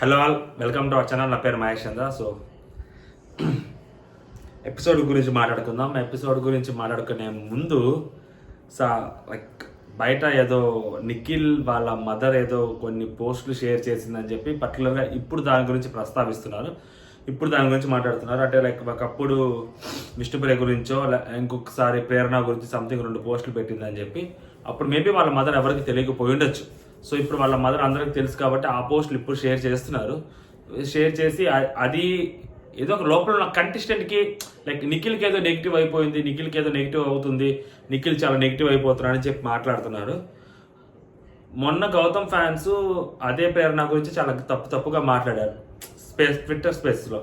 Hello all, welcome to our channel. నా పేరు మహేష్ చంద్ర. So episode గురించి మాట్లాడుకుందాం. ఎపిసోడ్ గురించి మాట్లాడుకునే ముందు లైక్ బయట ఏదో నిఖిల్ వాళ్ళ మదర్ ఏదో కొన్ని పోస్టులు షేర్ చేసిందని చెప్పి పర్టికులర్గా ఇప్పుడు దాని గురించి ప్రస్తావిస్తున్నారు. ఇప్పుడు దాని గురించి మాట్లాడుతున్నారు. అంటే లైక్ ఒకప్పుడు విష్ణుప్రియ గురించో ఇంకొకసారి ప్రేరణ గురించి సంథింగ్ 2 పోస్టులు పెట్టిందని చెప్పి అప్పుడు మేబీ వాళ్ళ మదర్ ఎవరికి తెలియకపోయి ఉండొచ్చు. సో ఇప్పుడు వాళ్ళ మదర్ అందరికి తెలుసు కాబట్టి ఆ పోస్టులు ఇప్పుడు షేర్ చేస్తున్నారు. షేర్ చేసి అది ఏదో ఒక లోపల ఉన్న కంటెస్టెంట్కి లైక్ నిఖిల్కి ఏదో నెగిటివ్ అయిపోయింది, నిఖిల్కి ఏదో నెగిటివ్ అవుతుంది, నిఖిల్ చాలా నెగిటివ్ అయిపోతున్నాడు అని చెప్పి మాట్లాడుతున్నారు. మొన్న గౌతమ్ ఫ్యాన్స్ అదే ప్రేరణ గురించి చాలా తప్పుగా మాట్లాడారు ట్విట్టర్ స్పేస్లో.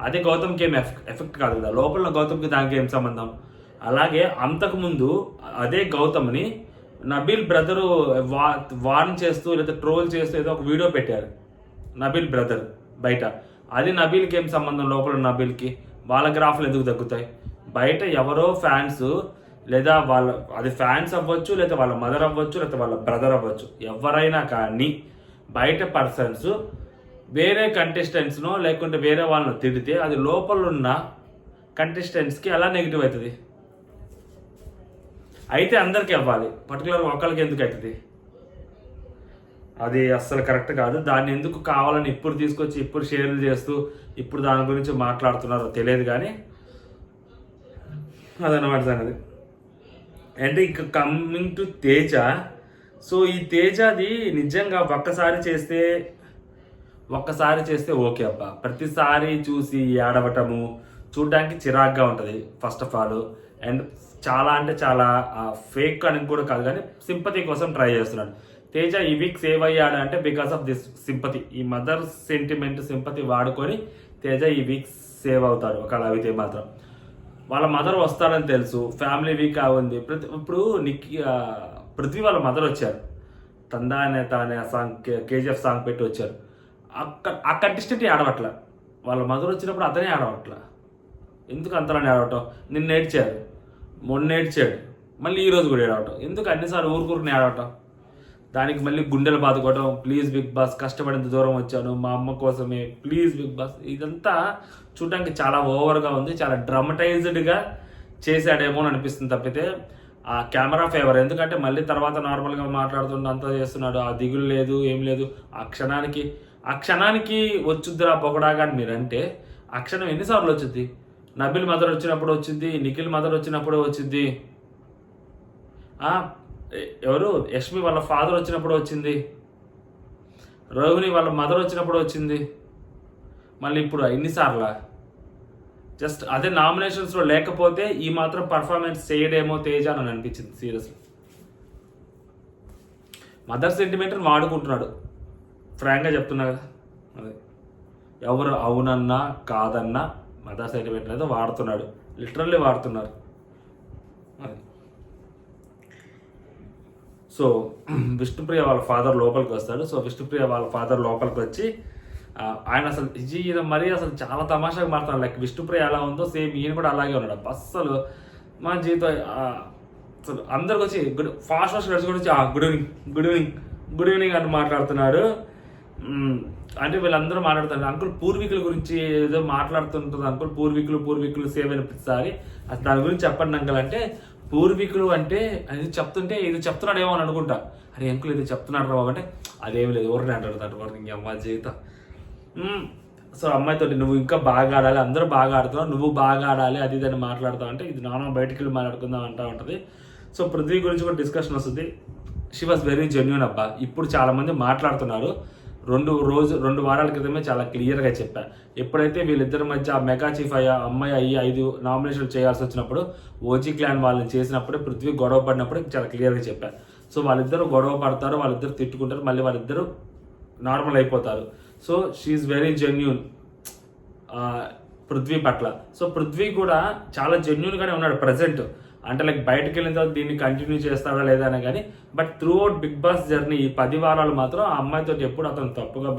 అదే గౌతమ్కి ఏం ఎఫెక్ట్ కాదు కదా, లోపల గౌతమ్కి దానికి ఏం సంబంధం. అలాగే అంతకుముందు అదే గౌతమ్ని నబీల్ బ్రదరు వార్న్ చేస్తూ లేదా ట్రోల్ చేస్తూ ఏదో ఒక వీడియో పెట్టారు నబీల్ బ్రదర్ బయట. అది నబీల్కి ఏం సంబంధం? లోపల నబీల్కి వాళ్ళ గ్రాఫ్లు ఎందుకు తగ్గుతాయి? బయట ఎవరో ఫ్యాన్స్ లేదా అది ఫ్యాన్స్ అవ్వచ్చు, లేదా వాళ్ళ మదర్ అవ్వచ్చు, లేదా వాళ్ళ బ్రదర్ అవ్వచ్చు, ఎవరైనా కానీ బయట పర్సన్స్ వేరే కంటెస్టెంట్స్నో లేకుంటే వేరే వాళ్ళను తిడితే అది లోపల ఉన్న కంటెస్టెంట్స్కి ఎలా నెగిటివ్ అవుతుంది? అయితే అందరికీ అవ్వాలి, పర్టికులర్గా ఒకరికి ఎందుకు అవుతుంది? అది అస్సలు కరెక్ట్ కాదు. దాన్ని ఎందుకు కావాలని ఇప్పుడు తీసుకొచ్చి ఇప్పుడు షేర్లు చేస్తూ ఇప్పుడు దాని గురించి మాట్లాడుతున్నారో తెలియదు. కానీ అదనమాట సంగతి. అంటే ఇంకా కమింగ్ టు తేజ. సో ఈ తేజది నిజంగా ఒక్కసారి చేస్తే ఓకే అబ్బా. ప్రతిసారి చూసి ఏడవటము చూడడానికి చిరాగ్గా ఉంటుంది ఫస్ట్ ఆఫ్ ఆల్. అండ్ చాలా అంటే చాలా ఫేక్ అని కూడా కాదు, కానీ సింపతి కోసం ట్రై చేస్తున్నాడు. తేజ ఈ వీక్ సేవ్ అయ్యాడు అంటే బికాస్ ఆఫ్ దిస్ సింపతి. ఈ మదర్ సెంటిమెంట్ సింపతి వాడుకొని తేజ ఈ వీక్ సేవ్ అవుతాడు. ఒకవేళ అయితే మాత్రం వాళ్ళ మదర్ వస్తారని తెలుసు, ఫ్యామిలీ వీక్ ఉంది. ఇప్పుడు పృథ్వీ వాళ్ళ మదర్ వచ్చారు, తందానే తానే సాంగ్ కేజీఎఫ్ సాంగ్ పెట్టి వచ్చారు. ఆ కంటెస్టెంట్ ఆడవట్ల, వాళ్ళ మదర్ వచ్చినప్పుడు అతనే ఆడవట్ల. ఎందుకు అంతలా ఆడవటం? నిన్న ఏడ్చారు, మొన్న ఏడ్చాడు, మళ్ళీ ఈరోజు కూడా ఏడవటం. ఎందుకు అన్నిసార్లు ఊరుకుని ఆడవటం? దానికి మళ్ళీ గుండెలు బాదుకోవటం. ప్లీజ్ బిగ్ బాస్, కష్టపడేంత దూరం వచ్చాను మా అమ్మ కోసమే, ప్లీజ్ బిగ్ బాస్. ఇదంతా చూడడానికి చాలా ఓవర్గా ఉంది, చాలా డ్రామటైజ్డ్గా చేశాడేమో అని అనిపిస్తుంది తప్పితే ఆ కెమెరా ఫేవర్. ఎందుకంటే మళ్ళీ తర్వాత నార్మల్గా మాట్లాడుతుండే అంతా చేస్తున్నాడు, ఆ దిగులు లేదు, ఏం లేదు. ఆ క్షణానికి వచ్చుద్దిరా పొగడాగా అని మీరంటే ఆ క్షణం ఎన్నిసార్లు వచ్చింది? నబిల్ మదర్ వచ్చినప్పుడు వచ్చింది, నిఖిల్ మదర్ వచ్చినప్పుడు వచ్చింది, ఎవరు యష్మి వాళ్ళ ఫాదర్ వచ్చినప్పుడు వచ్చింది, రోహిణి వాళ్ళ మదర్ వచ్చినప్పుడు వచ్చింది. మళ్ళీ ఇప్పుడు ఎన్నిసార్లా? జస్ట్ అదే నామినేషన్స్లో లేకపోతే ఈ మాత్రం పర్ఫార్మెన్స్ చేయడేమో తేజ అని అనిపించింది సీరియస్లీ. మదర్ సెంటిమెంట్ని వాడుకుంటున్నాడు, ఫ్రాంక్గా చెప్తున్నా కదా. అదే ఎవరు అవునన్నా కాదన్నా మదర్ సెంటిమెంట్ అయితే వాడుతున్నాడు, లిటరల్లీ వాడుతున్నారు. అది సో విష్ణుప్రియ వాళ్ళ ఫాదర్ లోపలికి వస్తాడు. సో విష్ణుప్రియ వాళ్ళ ఫాదర్ లోపలికి వచ్చి ఆయన అసలు ఈయన మరీ అసలు చాలా తమాషాగా మారుతున్నాడు. లైక్ విష్ణుప్రియ ఎలా ఉందో సేమ్ ఈయన కూడా అలాగే ఉన్నాడు. అస్సలు మా జీవితం అసలు అందరికి వచ్చి ఫాస్ట్ నడుచుకొని వచ్చి గుడ్ ఈవినింగ్ అని మాట్లాడుతున్నాడు. అంటే వీళ్ళందరూ మాట్లాడుతున్నారు. అంకుల్ పూర్వీకుల గురించి ఏదో మాట్లాడుతుంటుంది. అంకుల్ పూర్వీకులు సేవ్ అయిన ప్రతిసారి అసలు దాని గురించి చెప్పండి అంకుల్ అంటే, పూర్వీకులు అంటే అది చెప్తుంటే ఇది చెప్తున్నాడేమో అని అనుకుంటా. అరే అంకుల్ ఇది చెప్తున్నాడు రా అంటే అదేమి లేదు, ఎవరిని అంటాడు వాడికి ఇంక జీవితం. సో అమ్మాయితో నువ్వు ఇంకా బాగా ఆడాలి, అందరూ బాగా ఆడుతున్నావు, నువ్వు బాగా ఆడాలి, అది ఇదని మాట్లాడుతావు అంటే ఇది నాన్న బయటికి వెళ్ళి మాట్లాడుకుందాం అంటా ఉంటుంది. సో పృథ్వీ గురించి కూడా డిస్కషన్ వస్తుంది. షీ వాజ్ వెరీ జెన్యూన్ అబ్బా. ఇప్పుడు చాలామంది మాట్లాడుతున్నారు. 2 వారాల క్రితమే చాలా క్లియర్గా చెప్పా. ఎప్పుడైతే వీళ్ళిద్దరి మధ్య ఆ మెగా చీఫ్ అమ్మాయి 5 నామినేషన్లు చేయాల్సి వచ్చినప్పుడు ఓజీ క్లాన్ వాళ్ళని చేసినప్పుడు పృథ్వీ గొడవ పడినప్పుడు చాలా క్లియర్గా చెప్పా. సో వాళ్ళిద్దరు గొడవ పడతారు, వాళ్ళిద్దరు తిట్టుకుంటారు, మళ్ళీ వాళ్ళిద్దరు నార్మల్ అయిపోతారు. So she very genuine Prithvi పట్ల. సో పృథ్వీ కూడా చాలా జెన్యూన్గానే ఉన్నాడు ప్రజెంట్. అంటే లైక్ బయటకు వెళ్ళిన తర్వాత దీన్ని కంటిన్యూ చేస్తాడా లేదా అని. కానీ but throughout Bigg Boss journey ఈ 10 వారాలు మాత్రం ఆ అమ్మాయితో ఎప్పుడు అతను తప్పుగా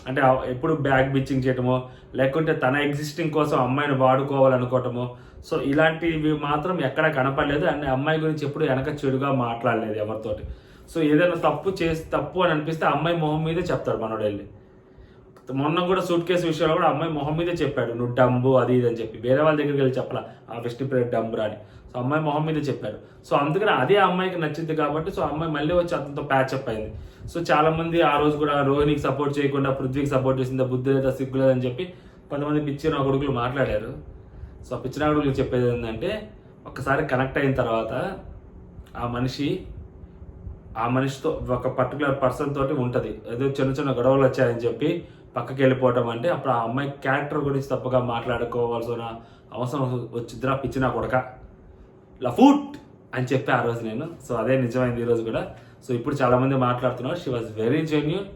అంటే ఎప్పుడు బ్యాక్ బిచ్చింగ్ చేయటమో లేకుంటే తన ఎగ్జిస్టింగ్ కోసం అమ్మాయిని వాడుకోవాలనుకోవటమో, సో ఇలాంటివి మాత్రం ఎక్కడ కనపడలేదు. అండ్ అమ్మాయి గురించి ఎప్పుడు వెనక చెడుగా మాట్లాడలేదు ఎవరితోటి. సో ఏదైనా తప్పు అని అనిపిస్తే అమ్మాయి మొహం మీదే చెప్తాడు మనోడు వెళ్ళి. మొన్న కూడా సూట్ కేసు విషయంలో కూడా అమ్మాయి మొహం మీదే చెప్పాడు, నువ్వు డంబు అది ఇది అని చెప్పి. వేరే వాళ్ళ దగ్గరికి వెళ్ళి చెప్పాల ఆ విష్ణుప్రియ డంబు అని. సో అమ్మాయి మొహం మీదే చెప్పారు. సో అందుకని అదే అమ్మాయికి నచ్చింది కాబట్టి సో అమ్మాయి మళ్ళీ వచ్చి అతనితో ప్యాచప్ అయింది. సో చాలా మంది ఆ రోజు కూడా రోహిణికి సపోర్ట్ చేయకుండా పృథ్వీకి సపోర్ట్ చేసిందా, బుద్ధి లేదా, సిగ్గు లేదని చెప్పి కొంతమంది పిచ్చిన కొడుకులు మాట్లాడారు. సో ఆ పిచ్చిన కొడుకులు చెప్పేది ఏంటంటే, ఒక్కసారి కనెక్ట్ అయిన తర్వాత ఆ మనిషితో ఒక పర్టికులర్ పర్సన్ తోటి ఉంటుంది. ఏదో చిన్న చిన్న గొడవలు వచ్చాయని చెప్పి పక్కకి వెళ్ళిపోవటం అంటే అప్పుడు ఆ అమ్మాయి క్యారెక్టర్ గురించి తప్పుగా మాట్లాడుకోవాల్సిన అవసరం వచ్చిద్దిరా పిచ్చిన కొడక లఫూట్ అని చెప్పి ఆ రోజు నేను. సో అదే నిజమైంది ఈరోజు కూడా. సో ఇప్పుడు చాలామంది మాట్లాడుతున్నారు she was very genuine.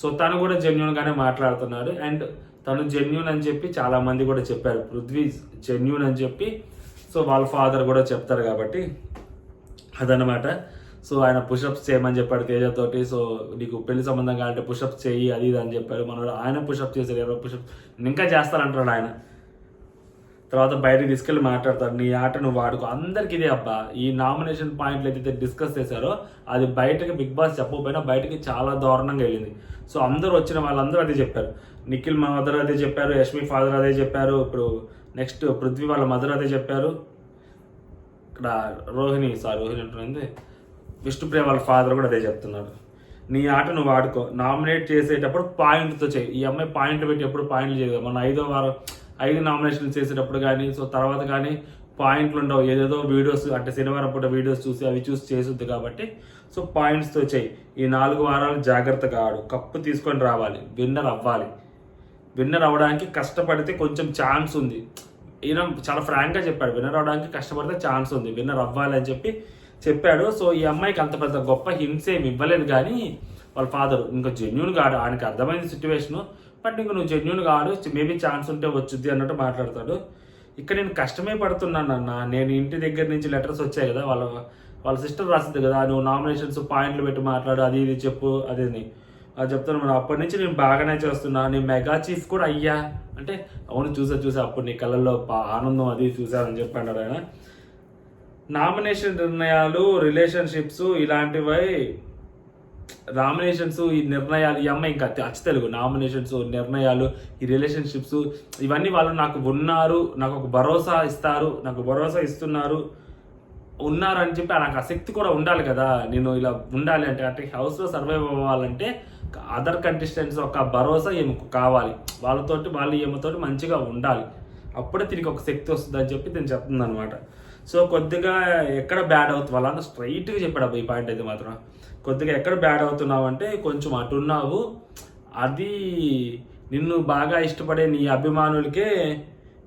So తను కూడా జెన్యూన్గానే మాట్లాడుతున్నాడు. అండ్ తను జెన్యూన్ అని చెప్పి చాలామంది కూడా చెప్పారు, పృథ్వీ జెన్యూన్ అని చెప్పి. సో వాళ్ళ ఫాదర్ కూడా చెప్తారు కాబట్టి అదనమాట. సో ఆయన పుషప్స్ చేయమని చెప్పాడు తేజతోటి. సో నీకు పెళ్లి సంబంధం కావాలంటే పుషప్స్ చేయి అది ఇది అని చెప్పాడు. మనోడు ఆయన పుషప్ చేశారు, 20 పుషప్ ఇంకా చేస్తానంటాడు ఆయన. తర్వాత బయటకు తీసుకెళ్ళి మాట్లాడతాడు, నీ ఆట నువ్వు వాడుకో. అందరికి ఇదే అబ్బా. ఈ నామినేషన్ పాయింట్లు ఏదైతే డిస్కస్ చేశారో అది బయటకి బిగ్ బాస్ చెప్పకపోయినా బయటకి చాలా దారుణంగా వెళ్ళింది. సో అందరూ వచ్చిన వాళ్ళందరూ అదే చెప్పారు. నిఖిల్ మదర్ అదే చెప్పారు, యష్మి ఫాదర్ అదే చెప్పారు, ఇప్పుడు నెక్స్ట్ పృథ్వీ వాళ్ళ మదర్ అదే చెప్పారు, ఇక్కడ రోహిణి అంటుంది విష్ణుప్రియ వాళ్ళ ఫాదర్ కూడా అదే చెప్తున్నాడు. నీ ఆట నువ్వు ఆడుకో, నామినేట్ చేసేటప్పుడు పాయింట్తో చేయి. ఈ అమ్మాయి పాయింట్లు పెట్టి ఎప్పుడు పాయింట్లు చేయదు. మన 5వ వారం 5 నామినేషన్లు చేసేటప్పుడు కానీ సో తర్వాత కానీ పాయింట్లు ఉండవు. ఏదేదో వీడియోస్ అంటే శనివారం పూట వీడియోస్ చూసి అవి చూసి చేసుద్ది కాబట్టి సో పాయింట్స్తో చేయి. ఈ 4 వారాలు జాగ్రత్తగా ఆడు, కప్పు తీసుకొని రావాలి, విన్నర్ అవ్వాలి. విన్నర్ అవ్వడానికి కష్టపడితే కొంచెం ఛాన్స్ ఉంది. ఈయన చాలా ఫ్రాంక్గా చెప్పాడు, విన్నర్ అవ్వడానికి కష్టపడితే ఛాన్స్ ఉంది, విన్నర్ అవ్వాలి అని చెప్పాడు. సో ఈ అమ్మాయికి అంత పెద్ద గొప్ప హింట్స్ ఏమి ఇవ్వలేదు. కానీ వాళ్ళ ఫాదర్ ఇంకా జెన్యూన్గా ఆడు, ఆయనకి అర్థమైంది సిచ్యువేషను, బట్ ఇంకా నువ్వు జెన్యూన్గా ఆడు, మేబీ ఛాన్స్ ఉంటే వచ్చుద్ది అన్నట్టు మాట్లాడతాడు. ఇక్కడ నేను కష్టమే పడుతున్నానన్న, నేను ఇంటి దగ్గర నుంచి లెటర్స్ వచ్చాయి కదా, వాళ్ళ సిస్టర్ రాసింది కదా, నువ్వు నామినేషన్స్ పాయింట్లు పెట్టి మాట్లాడు అది ఇది చెప్పు అది చెప్తాను. మనం అప్పటి నుంచి నేను బాగానే చేస్తున్నా, నేను మెగా చీఫ్ కూడా అయ్యా అంటే అవును చూసా అప్పుడు నీ కళ్ళల్లో ఆనందం అది చూసానని చెప్పాడు ఆయన. నామినేషన్ నిర్ణయాలు, రిలేషన్షిప్స్ ఇలాంటివి నామినేషన్స్ ఈ నిర్ణయాలు ఈ అమ్మాయి ఇంకా అచ్చ తెలుగు నామినేషన్స్ నిర్ణయాలు ఈ రిలేషన్షిప్స్ ఇవన్నీ వాళ్ళు నాకు ఉన్నారు, నాకు ఒక భరోసా ఇస్తారు, నాకు భరోసా ఇస్తున్నారు ఉన్నారని చెప్పి నాకు ఆ శక్తి కూడా ఉండాలి కదా. నేను ఇలా ఉండాలి అంటే హౌస్లో సర్వైవ్ అవ్వాలంటే అదర్ కంటెస్టెంట్స్ ఒక భరోసా ఏమకు కావాలి, వాళ్ళు ఏమతోటి మంచిగా ఉండాలి, అప్పుడే తిరిగి ఒక శక్తి వస్తుంది అని చెప్పి నేను చెప్తుంది అనమాట. సో కొద్దిగా ఎక్కడ బ్యాడ్ అవుతుంది వాళ్ళ స్ట్రైట్గా చెప్పాడు ఈ పాయింట్ అయితే మాత్రం. కొద్దిగా ఎక్కడ బ్యాడ్ అవుతున్నావు అంటే కొంచెం అటున్నావు, అది నిన్ను బాగా ఇష్టపడే నీ అభిమానులకే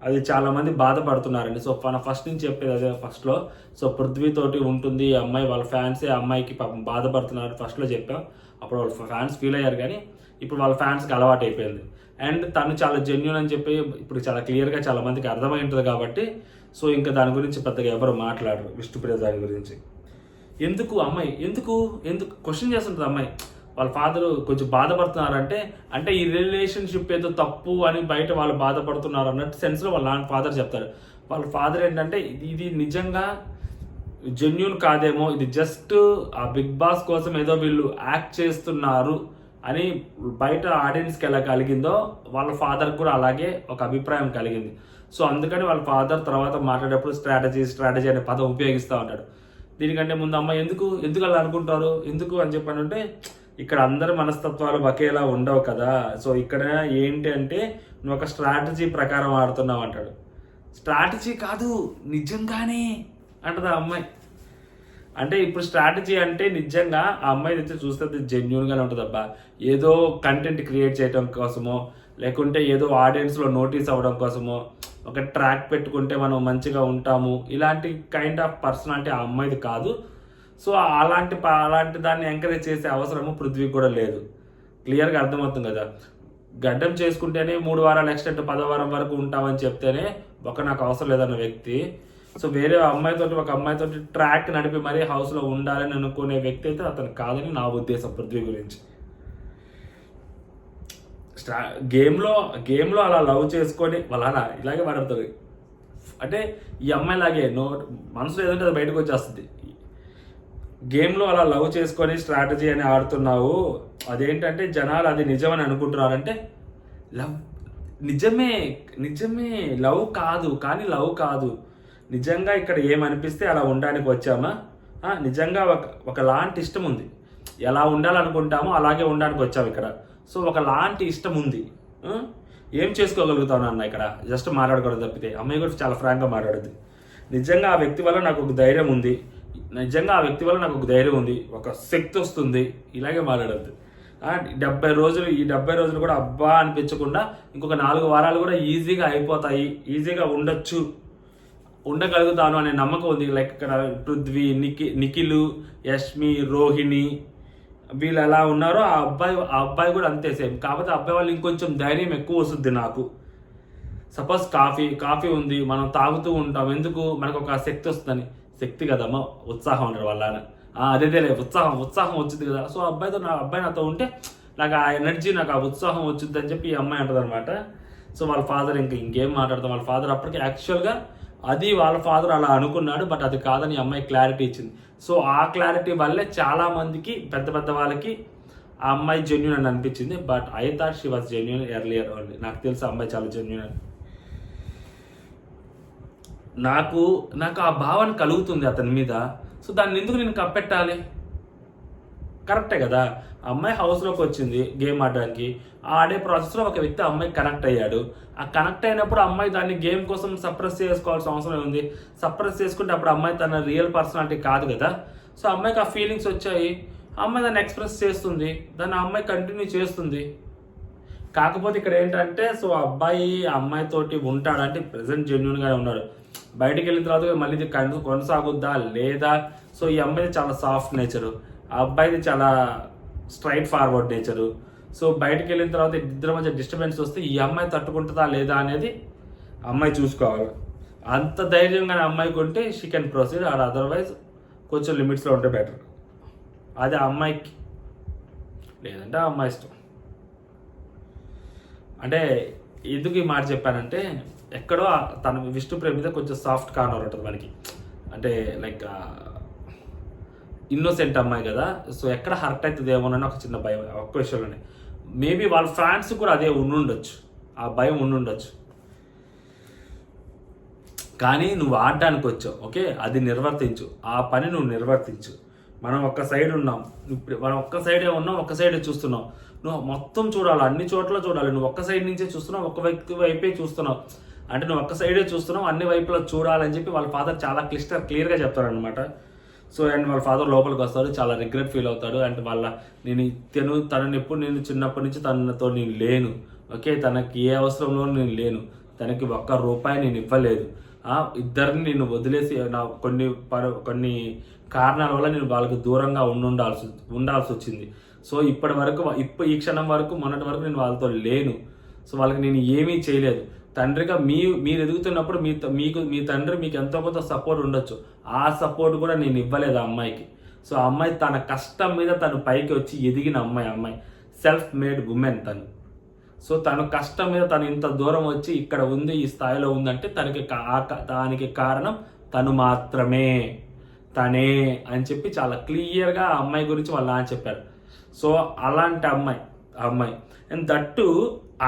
అది చాలామంది బాధపడుతున్నారండి. సో ఫస్ట్ నుంచి చెప్పేది అదే ఫస్ట్లో. సో పృథ్వీతోటి ఉంటుంది ఈ అమ్మాయి, వాళ్ళ ఫ్యాన్సే అమ్మాయికి పాపం బాధపడుతున్నారు ఫస్ట్లో చెప్పాం. అప్పుడు వాళ్ళ ఫ్యాన్స్ ఫీల్ అయ్యారు, కానీ ఇప్పుడు వాళ్ళ ఫ్యాన్స్కి అలవాటు అయిపోయింది. అండ్ తను చాలా జెన్యూన్ అని చెప్పి ఇప్పుడు చాలా క్లియర్గా చాలా మందికి అర్థమై ఉంటుంది కాబట్టి సో ఇంకా దాని గురించి పెద్దగా ఎవరు మాట్లాడరు విష్ణుప్రియ దాని గురించి. ఎందుకు అమ్మాయి ఎందుకు క్వశ్చన్ చేస్తుంటుంది అమ్మాయి. వాళ్ళ ఫాదర్ కొంచెం బాధపడుతున్నారంటే అంటే ఈ రిలేషన్షిప్ ఏదో తప్పు అని బయట వాళ్ళు బాధపడుతున్నారు అన్నట్టు సెన్స్లో వాళ్ళ ఫాదర్ చెప్తారు. వాళ్ళ ఫాదర్ ఏంటంటే ఇది నిజంగా జెన్యూన్ కాదేమో, ఇది జస్ట్ ఆ బిగ్ బాస్ కోసం ఏదో వీళ్ళు యాక్ట్ చేస్తున్నారు అని బయట ఆడియన్స్కి ఎలా కలిగిందో వాళ్ళ ఫాదర్కి కూడా అలాగే ఒక అభిప్రాయం కలిగింది. సో అందుకని వాళ్ళ ఫాదర్ తర్వాత మాట్లాడేటప్పుడు స్ట్రాటజీ అనే పదం ఉపయోగిస్తూ ఉంటాడు. దీనికంటే ముందు అమ్మాయి ఎందుకు అలా అనుకుంటారు ఎందుకు అని చెప్పానంటే ఇక్కడ అందరి మనస్తత్వాలు ఒకేలా ఉండవు కదా. సో ఇక్కడ ఏంటి అంటే నువ్వు ఒక స్ట్రాటజీ ప్రకారం ఆడుతున్నావు అంటాడు. స్ట్రాటజీ కాదు నిజంగానే అంటది ఆ అమ్మాయి. అంటే ఇప్పుడు స్ట్రాటజీ అంటే నిజంగా ఆ అమ్మాయి అయితే చూస్తే జెన్యూన్గానే ఉంటుంది అబ్బా. ఏదో కంటెంట్ క్రియేట్ చేయడం కోసమో లేకుంటే ఏదో ఆడియన్స్లో నోటీస్ అవ్వడం కోసమో ఒక ట్రాక్ పెట్టుకుంటే మనం మంచిగా ఉంటాము ఇలాంటి కైండ్ ఆఫ్ పర్సనాలిటీ ఆ అమ్మాయిది కాదు. సో అలాంటి దాన్ని ఎంకరేజ్ చేసే అవసరము పృథ్వీకి కూడా లేదు. క్లియర్గా అర్థమవుతుంది కదా. గడ్డం చేసుకుంటేనే 3 వారాలు ఎక్స్టెంట్ 10వ వారం వరకు ఉంటామని చెప్తేనే నాకు అవసరం లేదన్న వ్యక్తి సో వేరే ఒక అమ్మాయితోటి ట్రాక్ నడిపి మరీ హౌస్లో ఉండాలని అనుకునే వ్యక్తి అయితే అతను కాదని నా ఉద్దేశం పృథ్వీ గురించి. గేమ్లో అలా లవ్ చేసుకొని వాళ్ళ ఇలాగే మాట్లాడుతుంది. అంటే ఈ అమ్మాయి లాగే మనసులో ఏదంటే అది బయటకు వచ్చేస్తుంది. గేమ్లో అలా లవ్ చేసుకొని స్ట్రాటజీ అని ఆడుతున్నావు, అదేంటంటే జనాలు అది నిజమని అనుకుంటున్నారంటే లవ్ నిజమే, నిజమే, లవ్ కాదు, కానీ లవ్ కాదు. నిజంగా ఇక్కడ ఏమనిపిస్తే అలా ఉండడానికి వచ్చామా? నిజంగా ఒకలాంటి ఇష్టం ఉంది. ఎలా ఉండాలనుకుంటామో అలాగే ఉండడానికి వచ్చాము ఇక్కడ. సో ఒకలాంటి ఇష్టం ఉంది. ఏం చేసుకోగలుగుతాను అన్న ఇక్కడ? జస్ట్ మాట్లాడుకోవడం తప్పితే. అమ్మాయి కూడా చాలా ఫ్రాంక్గా మాట్లాడుద్ది. నిజంగా ఆ వ్యక్తి వల్ల నాకు ఒక ధైర్యం ఉంది, నిజంగా ఆ వ్యక్తి వల్ల నాకు ఒక ధైర్యం ఉంది, ఒక శక్తి వస్తుంది, ఇలాగే మాట్లాడద్దు. 70 రోజులు, ఈ 70 రోజులు కూడా అబ్బా అనిపించకుండా ఇంకొక 4 వారాలు కూడా ఈజీగా అయిపోతాయి, ఈజీగా ఉండగలుగుతాను అనే నమ్మకం ఉంది. లైక్ ఇక్కడ పృథ్వీ, నిఖిల్, యష్మి, రోహిణి వీళ్ళు ఎలా ఉన్నారో ఆ అబ్బాయి కూడా అంతే సేమ్. కాకపోతే అబ్బాయి వాళ్ళు ఇంకొంచెం ధైర్యం ఎక్కువ వస్తుంది నాకు. సపోజ్ కాఫీ ఉంది, మనం తాగుతూ ఉంటాం, ఎందుకు? మనకు ఒక శక్తి వస్తుందని. శక్తి కదమ్మా, ఉత్సాహం అంటారు వాళ్ళ. అదేలే ఉత్సాహం వచ్చింది కదా. సో అబ్బాయి నాతో ఉంటే నాకు ఆ ఎనర్జీ, నాకు ఆ ఉత్సాహం వచ్చింది అని చెప్పి ఈ అమ్మాయి అంటుంది అనమాట. సో వాళ్ళ ఫాదర్ ఇంకేం మాట్లాడతాం, వాళ్ళ ఫాదర్ అప్పటికి యాక్చువల్గా అది వాళ్ళ ఫాదర్ అలా అనుకున్నాడు, బట్ అది కాదని అమ్మాయి క్లారిటీ ఇచ్చింది. సో ఆ క్లారిటీ వల్లే చాలా మందికి, పెద్ద వాళ్ళకి ఆ అమ్మాయి జెన్యూన్ అని అనిపించింది. But I thought she was genuine earlier only. నాకు తెలుసు ఆ అమ్మాయి చాలా జెన్యూన్ అని. నాకు ఆ భావన కలుగుతుంది అతని మీద. సో దాన్ని ఎందుకు నేను కప్పెట్టాలి? కరెక్టే కదా. అమ్మాయి హౌస్లోకి వచ్చింది గేమ్ ఆడడానికి. ఆడే ప్రాసెస్లో ఒక వ్యక్తి అమ్మాయి కనెక్ట్ అయ్యాడు. ఆ కనెక్ట్ అయినప్పుడు అమ్మాయి దాన్ని గేమ్ కోసం సప్రెస్ చేసుకోవాల్సిన అవసరం ఉంది. సప్రెస్ చేసుకుంటే అప్పుడు అమ్మాయి తన రియల్ పర్సనాలిటీ కాదు కదా. సో అమ్మాయికి ఆ ఫీలింగ్స్ వచ్చాయి, అమ్మాయి దాన్ని ఎక్స్ప్రెస్ చేస్తుంది, దాన్ని అమ్మాయి కంటిన్యూ చేస్తుంది. కాకపోతే ఇక్కడ ఏంటంటే, సో అబ్బాయి అమ్మాయితోటి ఉంటాడంటే ప్రజెంట్ జెన్యూన్గానే ఉన్నాడు. బయటికి వెళ్ళిన తర్వాత మళ్ళీ ఇది కొనసాగుద్దా లేదా? సో ఈ అమ్మాయిది చాలా సాఫ్ట్ నేచరు, ఆ అబ్బాయిది చాలా స్ట్రైట్ ఫార్వర్డ్ నేచరు. సో బయటికి వెళ్ళిన తర్వాత ఇద్దరి మధ్య డిస్టర్బెన్స్ వస్తే ఈ అమ్మాయి తట్టుకుంటుందా లేదా అనేది అమ్మాయి చూసుకోవాలి. అంత ధైర్యంగానే అమ్మాయికి ఉంటే she can proceed, or otherwise కొంచెం లిమిట్స్లో ఉంటే బెటర్. అది ఆ అమ్మాయికి, లేదంటే ఆ అమ్మాయి ఇష్టం. అంటే ఎందుకు ఈ మాట చెప్పానంటే, ఎక్కడో తన విష్ణుప్రియ మీద కొంచెం సాఫ్ట్ కార్నర్ ఉంటుంది మనకి. అంటే లైక్ ఇన్నోసెంట్ అమ్మాయి కదా. సో ఎక్కడ హర్ట్ అవుతుంది ఏమోనని ఒక చిన్న భయం ఒక్క విషయంలోనే. మేబీ వాళ్ళ ఫ్యాన్స్ కూడా అదే ఉండుండొచ్చు, ఆ భయం ఉండుండొచ్చు. కానీ నువ్వు ఆడడానికి వచ్చావు, ఓకే, అది నిర్వర్తించు, ఆ పని నువ్వు నిర్వర్తించు. మనం ఒక్క సైడ్ ఉన్నాం, మనం ఒక్క సైడే ఉన్నాం, ఒక్క సైడే చూస్తున్నాం. నువ్వు మొత్తం చూడాలి, అన్ని చోట్ల చూడాలి. నువ్వు ఒక్క సైడ్ నుంచే చూస్తున్నావు, ఒక్క వ్యక్తి వైపే చూస్తున్నావు అంటే నువ్వు ఒక్క సైడే చూస్తున్నావు, అన్ని వైపులో చూడాలని చెప్పి వాళ్ళ ఫాదర్ చాలా క్లియర్గా చెప్తారనమాట. సో అండ్ వాళ్ళ ఫాదర్ లోపలికి వస్తాడు, చాలా రిగ్రెట్ ఫీల్ అవుతాడు. అండ్ తనని ఎప్పుడు నేను చిన్నప్పటి నుంచి తనతో నేను లేను, ఓకే, తనకి ఏ అవసరంలో నేను లేను, తనకి ₹1 నేను ఇవ్వలేదు, ఇద్దరిని నేను వదిలేసి నా కొన్ని కారణాల వల్ల నేను వాళ్ళకి దూరంగా ఉండాల్సి వచ్చింది. సో ఈ క్షణం వరకు మొన్నటి వరకు నేను వాళ్ళతో లేను. సో వాళ్ళకి నేను ఏమీ చేయలేదు. తండ్రిగా మీరు ఎదుగుతున్నప్పుడు మీ తండ్రి మీకు ఎంతో కొంత సపోర్ట్ ఉండొచ్చు, ఆ సపోర్ట్ కూడా నేను ఇవ్వలేదు ఆ అమ్మాయికి. సో ఆ అమ్మాయి తన కష్టం మీద తను పైకి వచ్చి ఎదిగిన అమ్మాయి సెల్ఫ్ మేడ్ ఉమెన్ తను. సో తన కష్టం మీద తను ఇంత దూరం వచ్చి ఇక్కడ ఉంది, ఈ స్థాయిలో ఉందంటే దానికి కారణం తను మాత్రమే, తనే అని చెప్పి చాలా క్లియర్గా ఆ అమ్మాయి గురించి వాళ్ళ నాన్న చెప్పారు. సో అలాంటి అమ్మాయి అండ్ దట్టు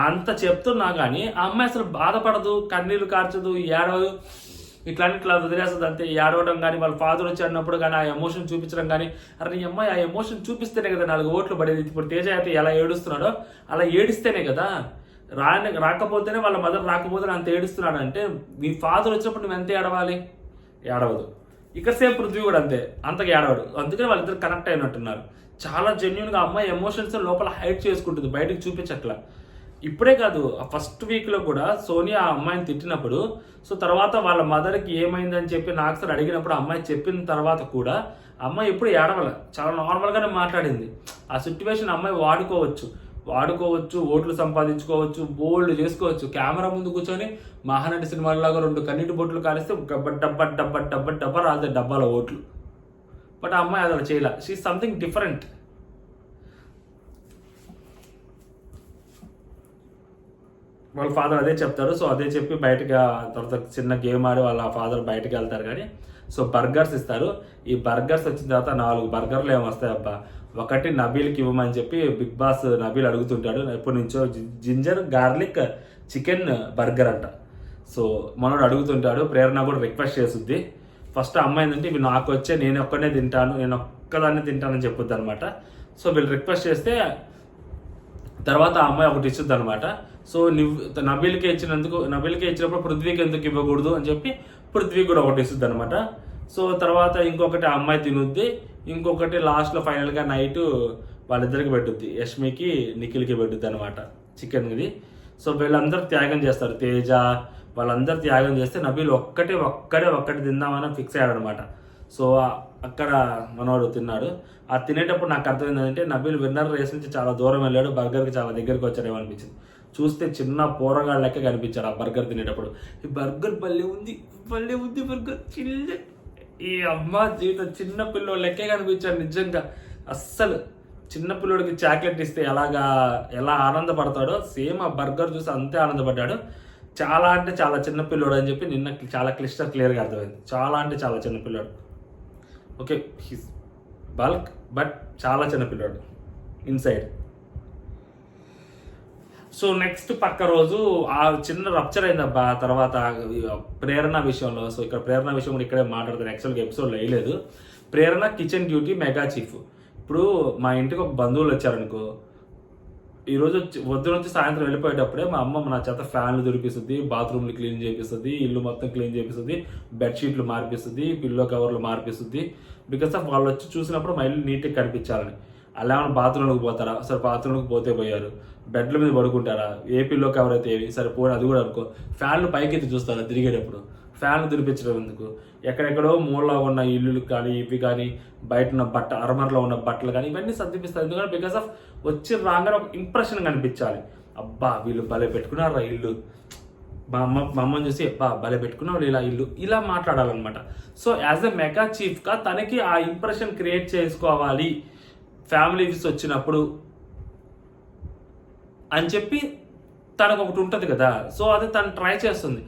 అంత చెప్తున్నా కానీ ఆ అమ్మాయి అసలు బాధపడదు, కన్నీళ్ళు కార్చదు, ఏడవదు, ఇట్లా వదిలేస్తుంది అంతే. ఏడవడం కానీ వాళ్ళ ఫాదర్ వచ్చి అన్నప్పుడు కానీ ఆ ఎమోషన్ చూపించడం కానీ, అరే ఈ అమ్మాయి ఆ ఎమోషన్ చూపిస్తేనే కదా 4 ఓట్లు పడేది. ఇప్పుడు తేజ అయితే ఎలా ఏడుస్తున్నాడో అలా ఏడిస్తేనే కదా, రాకపోతేనే వాళ్ళ మదర్ రాకపోతే అంత ఏడుస్తున్నాడు అంటే మీ ఫాదర్ వచ్చినప్పుడు నువ్వు ఎంత ఏడవాలి? ఏడవదు. ఇక్కడ సేమ్ పృథ్వీ కూడా అంతే, అంతగా ఏడవడు. అందుకని వాళ్ళిద్దరు కనెక్ట్ అయినట్టున్నారు. చాలా జెన్యున్గా అమ్మాయి ఎమోషన్స్ లోపల హైడ్ చేసుకుంటుంది, బయటకు చూపించట్లా. ఇప్పుడే కాదు, ఆ ఫస్ట్ వీక్లో కూడా సోనియా ఆ అమ్మాయిని తిట్టినప్పుడు, సో తర్వాత వాళ్ళ మదర్కి ఏమైందని చెప్పి నాకు సార్ అడిగినప్పుడు అమ్మాయి చెప్పిన తర్వాత కూడా అమ్మాయి ఎప్పుడు ఏడవలే, చాలా నార్మల్గానే మాట్లాడింది. ఆ సిచ్యువేషన్ అమ్మాయి వాడుకోవచ్చు, ఓట్లు సంపాదించుకోవచ్చు, బోల్డ్ చేసుకోవచ్చు. కెమెరా ముందు కూర్చొని మహానటి సినిమాలాగా 2 కన్నీటి బొట్లు కాలిస్తే డబ్బా రాదు డబ్బాల ఓట్లు. బట్ ఆ అమ్మాయి అలా చేయలే, షీ సంథింగ్ డిఫరెంట్. వాళ్ళ ఫాదర్ అదే చెప్తారు. సో అదే చెప్పి బయటకు తర్వాత చిన్న గేమ్ ఆడి వాళ్ళ ఫాదర్ బయటకు వెళ్తారు. కానీ సో బర్గర్స్ ఇస్తారు. ఈ బర్గర్స్ వచ్చిన తర్వాత 4 బర్గర్లు ఏమొస్తాయి అబ్బా, ఒకటి నబీల్కి ఇవ్వమని చెప్పి బిగ్ బాస్ నబీల్ అడుగుతుంటాడు ఎప్పటి నుంచో, జింజర్ గార్లిక్ చికెన్ బర్గర్ అంట. సో మనోడు అడుగుతుంటాడు, ప్రేరణ కూడా రిక్వెస్ట్ చేస్తుంది. ఫస్ట్ అమ్మాయి ఏంటంటే ఇవి నాకు వచ్చే, నేను ఒక్కనే తింటాను, నేను ఒక్కదాన్ని తింటానని చెప్పుద్ది అనమాట. సో వీళ్ళు రిక్వెస్ట్ చేస్తే తర్వాత ఆ అమ్మాయి ఒకటి ఇస్తుంది అనమాట. సో నబీల్కి ఇచ్చినప్పుడు పృథ్వీకి ఎందుకు ఇవ్వకూడదు అని చెప్పి పృథ్వీకి కూడా ఒకటి ఇస్తుంది అనమాట. సో తర్వాత ఇంకొకటి ఆ అమ్మాయి తినుద్ది, ఇంకొకటి లాస్ట్లో ఫైనల్గా నైట్ వాళ్ళిద్దరికి పెట్టుద్ది, యష్మికి నిఖిల్కి పెట్టుద్ది అనమాట చికెన్ ఇది. సో వీళ్ళందరూ త్యాగం చేస్తారు, తేజ వాళ్ళందరూ త్యాగం చేస్తే నబీల్ ఒక్కటి తిందామని ఫిక్స్ అయ్యాడు అనమాట. సో అక్కడ మనోడు తిన్నాడు. ఆ తినేటప్పుడు నాకు అర్థమైంది ఏంటంటే నబీల్ విన్నర్ రేస్ నుంచి చాలా దూరం వెళ్ళాడు, బర్గర్కి చాలా దగ్గరికి వచ్చాడేమో అనిపించింది. చూస్తే చిన్న పోరగాళ్ళ లెక్క కనిపించాడు ఆ బర్గర్ తినేటప్పుడు. ఈ బర్గర్ భలే ఉంది బర్గర్ చిల్ల, ఈ అమ్మ జీవితం చిన్న పిల్లోడు లెక్కే కనిపించాడు నిజంగా. అస్సలు చిన్న పిల్లోడికి చాక్లెట్ ఇస్తే ఎలా ఆనందపడతాడో సేమ్ ఆ బర్గర్ చూసి అంతే ఆనందపడ్డాడు. చాలా అంటే చాలా చిన్న పిల్లోడు అని చెప్పి నిన్న చాలా క్లియర్గా అర్థమైంది. చాలా అంటే చాలా చిన్న పిల్లోడు. ఓకే, హిస్ బల్క్ బట్ చాలా చిన్న పిల్లోడు ఇన్సైడ్. సో నెక్స్ట్ పక్క రోజు ఆ చిన్న రప్చర్ అయిందబ్బా తర్వాత ప్రేరణ విషయంలో. సో ఇక్కడ ప్రేరణ విషయం కూడా ఇక్కడే మాట్లాడుతాను, యాక్చువల్గా ఎపిసోడ్లో వేయలేదు. ప్రేరణ కిచెన్ డ్యూటీ మెగా చీఫ్. ఇప్పుడు మా ఇంటికి ఒక బంధువులు వచ్చారనుకో, ఈరోజు పొద్దున వచ్చి సాయంత్రం వెళ్ళిపోయేటప్పుడే మా అమ్మ నా చేత ఫ్యాన్లు దురిపిస్తుంది, బాత్రూమ్లు క్లీన్ చేపిస్తుంది, ఇల్లు మొత్తం క్లీన్ చేపిస్తుంది, బెడ్షీట్లు మార్పిస్తుంది, పిల్లో కవర్లు మార్పిస్తుంది. బికాస్ ఆఫ్ వాళ్ళు వచ్చి చూసినప్పుడు మా ఇల్లు నీట్గా కనిపించాలని. అలా ఏమైనా బాత్రూంలోకి పోతారా, సరే బాత్రూంలోకి పోతే పోయారు, బెడ్ల మీద పడుకుంటారా, ఏ పిల్లో కవర్ అయితే ఏవి సరే పోయి అది కూడా అనుకో. ఫ్యాన్లు పైకి ఎత్తి చూస్తారా తిరిగేటప్పుడు, ఫ్యాన్లు దురిపించడం ఎందుకు? ఎక్కడెక్కడో మూలలో ఉన్న ఇల్లులు కానీ ఇవి కానీ బయట ఉన్న అరమరలో ఉన్న బట్టలు కానీ ఇవన్నీ సర్దిపిస్తారు. ఎందుకంటే బికాస్ ఆఫ్ వచ్చి రాగానే ఒక ఇంప్రెషన్ కనిపించాలి. అబ్బా వీళ్ళు భలే పెట్టుకున్నారా ఇల్లు, మా అమ్మని చూసి అబ్బా భలే పెట్టుకున్నావు ఇలా ఇల్లు, ఇలా మాట్లాడాలన్నమాట. సో యాజ్ ఎ మెగా చీఫ్గా తనకి ఆ ఇంప్రెషన్ క్రియేట్ చేసుకోవాలి ఫ్యామిలీస్ వచ్చినప్పుడు అని చెప్పి తనకు ఒకటి ఉంటుంది కదా. సో అది తను ట్రై చేస్తుంది.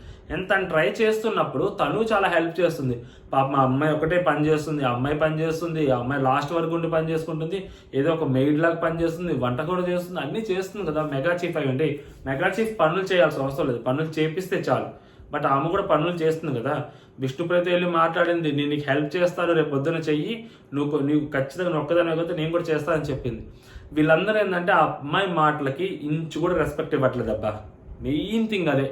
తను ట్రై చేస్తున్నప్పుడు తను చాలా హెల్ప్ చేస్తుంది. పాప మా అమ్మాయి ఒకటే పని చేస్తుంది, ఆ అమ్మాయి పని చేస్తుంది, ఆ అమ్మాయి లాస్ట్ వరకు ఉండి పని చేసుకుంటుంది, ఏదో ఒక మెయిడ్ లాగా పని చేస్తుంది, వంట కూడా చేస్తుంది, అన్నీ చేస్తుంది కదా మెగా చీఫ్ అయ్యండి. మెగా చీఫ్ పనులు చేయాల్సిన అవసరం లేదు, పనులు చేపిస్తే చాలు. బట్ ఆమె కూడా పనులు చేస్తుంది కదా. విష్ణుప్రీత వెళ్ళి మాట్లాడింది, నేను నీకు హెల్ప్ చేస్తాను, రేపు పొద్దున చెయ్యి, నీవు ఖచ్చితంగా ఒక్కదాని అయితే నేను కూడా చేస్తానని చెప్పింది. వీళ్ళందరూ ఏంటంటే ఆ అమ్మాయి మాటలకి ఇంచు కూడా రెస్పెక్ట్ ఇవ్వట్లేదు అబ్బా. మెయిన్ థింగ్ అదే.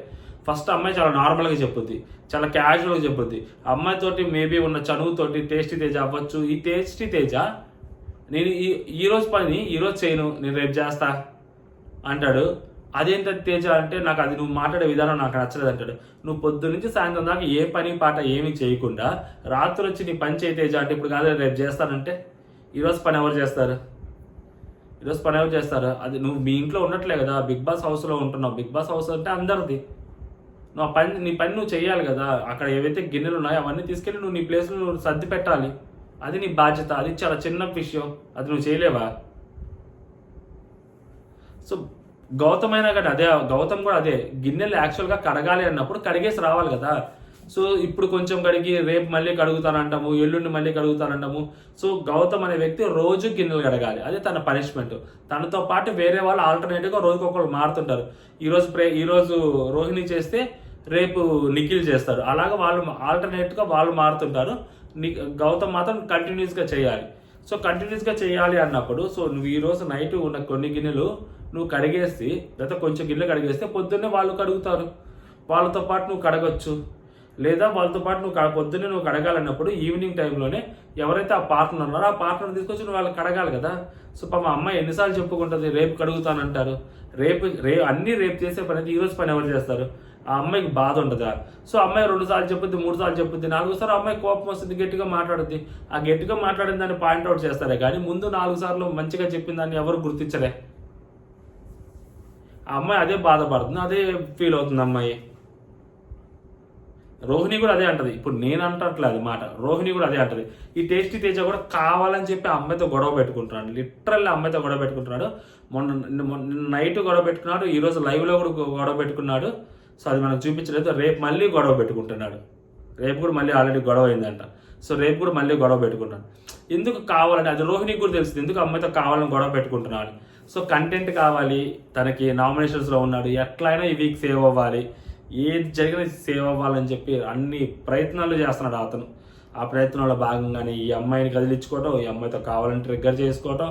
ఫస్ట్ అమ్మాయి చాలా నార్మల్గా చెప్పుద్ది, చాలా క్యాజువల్గా చెప్పుద్ది. అమ్మాయితోటి మేబీ ఉన్న చనువుతోటి టేస్టీ తేజ అవ్వచ్చు. ఈ టేస్టీ తేజ నేను ఈరోజు పని ఈరోజు చేయను, నేను రేపు చేస్తా అంటాడు. అదేంటంటే తేజ అంటే నాకు అది నువ్వు మాట్లాడే విధానం నాకు నచ్చలేదు అంటాడు. నువ్వు పొద్దు నుంచి సాయంత్రం దాకా ఏ పని పాట ఏమీ చేయకుండా రాత్రి వచ్చి నీ పని చేయి తేజ అంటే ఇప్పుడు కాదు రేపు చేస్తానంటే ఈరోజు పని ఎవరు చేస్తారు? అది నువ్వు మీ ఇంట్లో ఉండట్లే కదా, బిగ్ బాస్ హౌస్లో ఉంటున్నావు. బిగ్ బాస్ హౌస్ అంటే అందరిది. నీ పని నువ్వు చేయాలి కదా. అక్కడ ఏవైతే గిన్నెలు ఉన్నాయో అవన్నీ తీసుకెళ్ళి నువ్వు నీ ప్లేస్లో నువ్వు సర్ది పెట్టాలి. అది నీ బాధ్యత. అది చాలా చిన్న విషయం, అది నువ్వు చేయలేవా? సో గౌతమ్ కూడా అదే గిన్నెలు యాక్చువల్గా కడగాలి అన్నప్పుడు కడిగేసి రావాలి కదా. సో ఇప్పుడు కొంచెం కడిగి రేపు మళ్ళీ కడుగుతానంటాము, ఎల్లుండి మళ్ళీ కడుగుతానంటాము. సో గౌతమ్ అనే వ్యక్తి రోజు గిన్నెలు కడగాలి, అదే తన పనిష్మెంట్. తనతో పాటు వేరే వాళ్ళు ఆల్టర్నేటివ్గా రోజుకొకరు మారుతుంటారు. ఈరోజు రోహిణి చేస్తే రేపు నిఖిల్ చేస్తారు, అలాగా వాళ్ళు ఆల్టర్నేట్గా వాళ్ళు మారుతుంటారు. గౌతమ్ మాత్రం కంటిన్యూస్గా చేయాలి. సో కంటిన్యూస్గా చేయాలి అన్నప్పుడు సో నువ్వు ఈరోజు నైట్ ఉన్న కొన్ని గిన్నెలు నువ్వు కడిగేసి లేదా కొంచెం గిన్నెలు కడిగేస్తే పొద్దున్నే వాళ్ళు కడుగుతారు, వాళ్ళతో పాటు నువ్వు కడగొచ్చు. లేదా వాళ్ళతో పాటు పొద్దున్నే నువ్వు కడగాలన్నప్పుడు ఈవినింగ్ టైంలోనే ఎవరైతే ఆ పార్ట్నర్ ఉన్నారో ఆ పార్ట్నర్ తీసుకొచ్చి నువ్వు వాళ్ళకి కడగాలి కదా. సో మా అమ్మాయి ఎన్నిసార్లు చెప్పుకుంటుంది రేపు కడుగుతానంటారు. అన్నీ రేపు చేసే పని అయితే ఈరోజు పని ఎవరు చేస్తారు? ఆ అమ్మాయికి బాధ ఉండదా? సో అమ్మాయి 2 సార్లు చెప్పుద్ది, 3 సార్లు చెప్పుద్ది, 4 సార్లు అమ్మాయి కోపం వస్తుంది, గట్టిగా మాట్లాడుద్ది. ఆ గట్టిగా మాట్లాడిన దాన్ని పాయింట్అవుట్ చేస్తారే కానీ ముందు 4 సార్లు మంచిగా చెప్పిన దాన్ని ఎవరు గుర్తించలే. ఆ అమ్మాయి అదే బాధపడుతుంది, అదే ఫీల్ అవుతుంది అమ్మాయి. రోహిణి కూడా అదే అంటది. ఇప్పుడు నేను అంటట్లేదు మాట, రోహిణి కూడా అదే అంటది. ఈ టేస్టీ తేజ కూడా కావాలని చెప్పి ఆ అమ్మాయితో గొడవ పెట్టుకుంటున్నాడు, లిటరల్లీ అమ్మాయితో గొడవ పెట్టుకుంటున్నాడు. మొన్న నైట్ గొడవ పెట్టుకున్నాడు, ఈరోజు లైవ్లో కూడా గొడవ పెట్టుకున్నాడు. సో అది మనకు చూపించలేదు. రేపు మళ్ళీ గొడవ పెట్టుకుంటున్నాడు, రేపు కూడా మళ్ళీ ఆల్రెడీ గొడవ అయిందంట. సో రేపు కూడా మళ్ళీ గొడవ పెట్టుకుంటాను. ఎందుకు కావాలని, అది రోహిణికి కూడా తెలుస్తుంది ఎందుకు అమ్మాయితో కావాలని గొడవ పెట్టుకుంటున్నాను. సో కంటెంట్ కావాలి, తనకి నామినేషన్స్లో ఉన్నాడు, ఎట్లయినా ఈ వీక్ సేవ్ అవ్వాలి, ఏది జరిగినా సేవ్ అవ్వాలని చెప్పి అన్ని ప్రయత్నాలు చేస్తున్నాడు అతను. ఆ ప్రయత్నంలో భాగంగానే ఈ అమ్మాయిని కదిలించుకోవటం, ఈ అమ్మాయితో కావాలని ట్రిగ్గర్ చేసుకోవటం,